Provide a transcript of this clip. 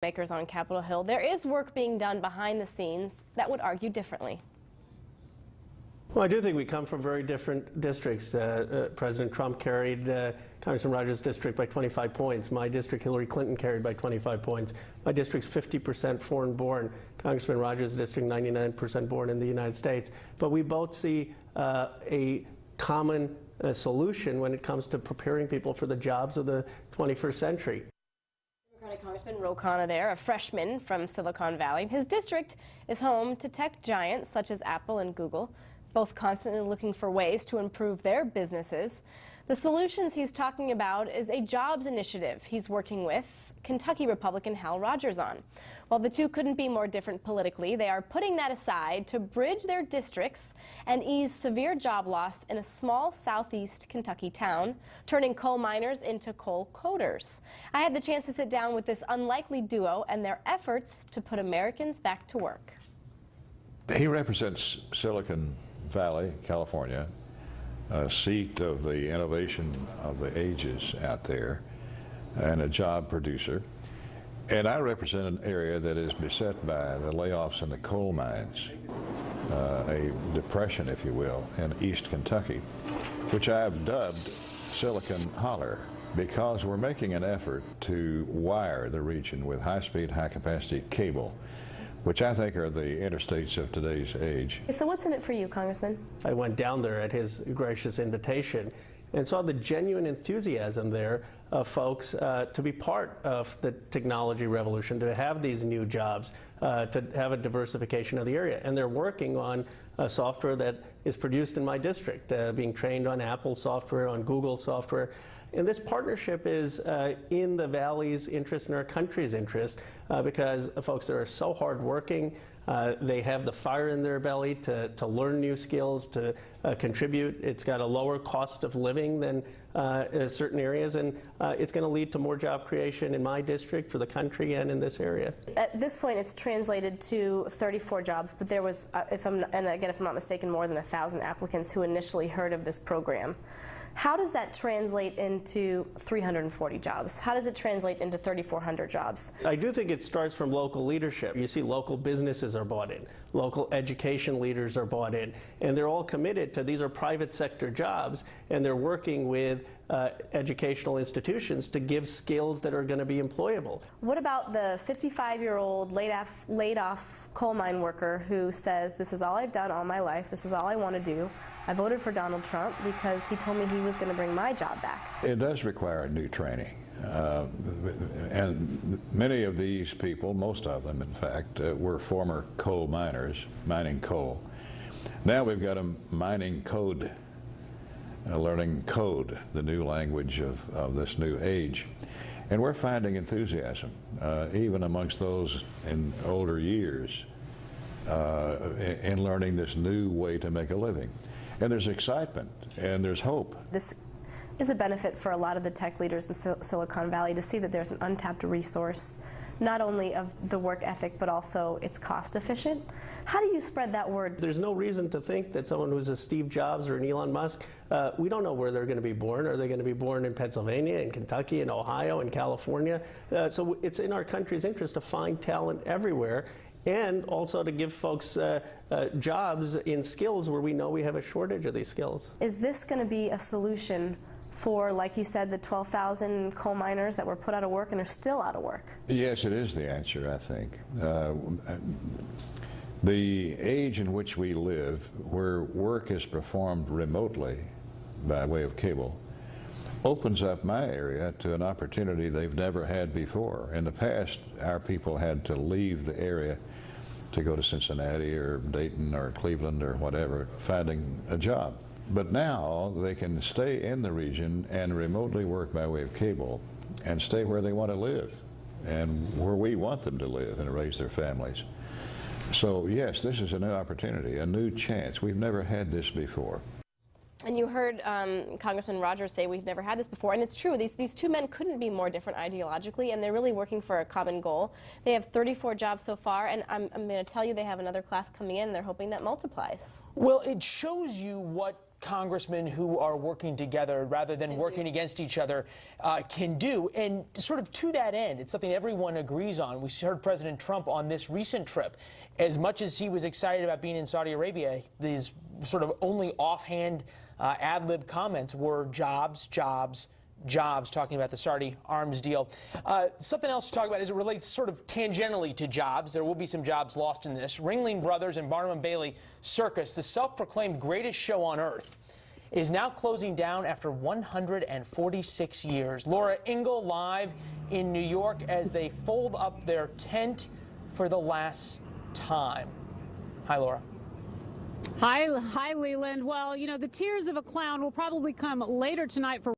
Makers on Capitol Hill, there is work being done behind the scenes that would argue differently. Well, I do think we come from very different districts. President Trump carried Congressman Rogers' district by 25 points. My district, Hillary Clinton, carried by 25 points. My district's 50% foreign-born. Congressman Rogers' district, 99% born in the United States. But we both see a common solution when it comes to preparing people for the jobs of the 21st century. Democratic Congressman Khanna there, a freshman from Silicon Valley. His district is home to tech giants such as Apple and Google, both constantly looking for ways to improve their businesses. The solutions he's talking about is a jobs initiative he's working with Kentucky Republican Hal Rogers on. While the two couldn't be more different politically, they are putting that aside to bridge their districts and ease severe job loss in a small southeast Kentucky town, turning coal miners into coal coders. I had the chance to sit down with this unlikely duo and their efforts to put Americans back to work. He represents Silicon Valley, California, a seat of the innovation of the ages out there, and a job producer. And I represent an area that is beset by the layoffs in the coal mines, a depression, if you will, in East Kentucky, which I've dubbed Silicon Holler, because we're making an effort to wire the region with high-speed, high-capacity cable, which I think are the interstates of today's age. So what's in it for you, Congressman? I went down there at his gracious invitation and saw the genuine enthusiasm there of folks to be part of the technology revolution, to have these new jobs, to have a diversification of the area. And they're working on software that is produced in my district, being trained on Apple software, on Google software. And this partnership is in the Valley's interest and our country's interest because folks that are so hardworking, they have the fire in their belly to learn new skills, to contribute. It's got a lower cost of living than certain areas, and it's going to lead to more job creation in my district, for the country, and in this area. At this point, it's translated to 34 jobs, but there was, if I'm not mistaken, more than 1,000 applicants who initially heard of this program. How does that translate into 340 jobs? How does it translate into 3,400 jobs? I do think it starts from local leadership. You see local businesses are bought in, local education leaders are bought in, and they're all committed to, these are private sector jobs, and they're working with educational institutions to give skills that are going to be employable. What about the 55-year-old laid off coal mine worker who says, this is all I've done all my life, this is all I want to do. I voted for Donald Trump because he told me he was going to bring my job back. It does require new training. And many of these people, most of them in fact, were former coal miners, mining coal. Now we've got them mining code, learning code, the new language of this new age. And we're finding enthusiasm, even amongst those in older years, in learning this new way to make a living. And there's excitement, and there's hope. This is a benefit for a lot of the tech leaders in Silicon Valley to see that there's an untapped resource, not only of the work ethic, but also it's cost efficient. How do you spread that word? There's no reason to think that someone who's a Steve Jobs or an Elon Musk, we don't know where they're going to be born. Are they going to be born in Pennsylvania, in Kentucky, in Ohio, in California? So it's in our country's interest to find talent everywhere, and also to give folks jobs in skills where we know we have a shortage of these skills. Is this going to be a solution for, like you said, the 12,000 coal miners that were put out of work and are still out of work? Yes, it is the answer, I think. The age in which we live, where work is performed remotely by way of cable, opens up my area to an opportunity they've never had before. In the past, our people had to leave the area to go to Cincinnati or Dayton or Cleveland or whatever, finding a job. But now they can stay in the region and remotely work by way of cable and stay where they want to live and where we want them to live and raise their families. So yes, this is a new opportunity, a new chance. We've never had this before. And you heard Congressman Rogers say we've never had this before, and it's true. These two men couldn't be more different ideologically, and they're really working for a common goal. They have 34 jobs so far, and I'm going to tell you they have another class coming in, and they're hoping that multiplies. Well, it shows you what congressmen who are working together rather than working against each other can do. And sort of to that end, it's something everyone agrees on. We heard President Trump on this recent trip. As much as he was excited about being in Saudi Arabia, these sort of only offhand ad-lib comments were jobs, jobs, jobs, talking about the Saudi arms deal. Something else to talk about as it relates sort of tangentially to jobs. There will be some jobs lost in this. Ringling Brothers and Barnum & Bailey Circus, the self-proclaimed greatest show on earth, is now closing down after 146 years. Laura Ingle live in New York as they fold up their tent for the last time. Hi, Laura. Hi, Leland. Well, you know, the tears of a clown will probably come later tonight for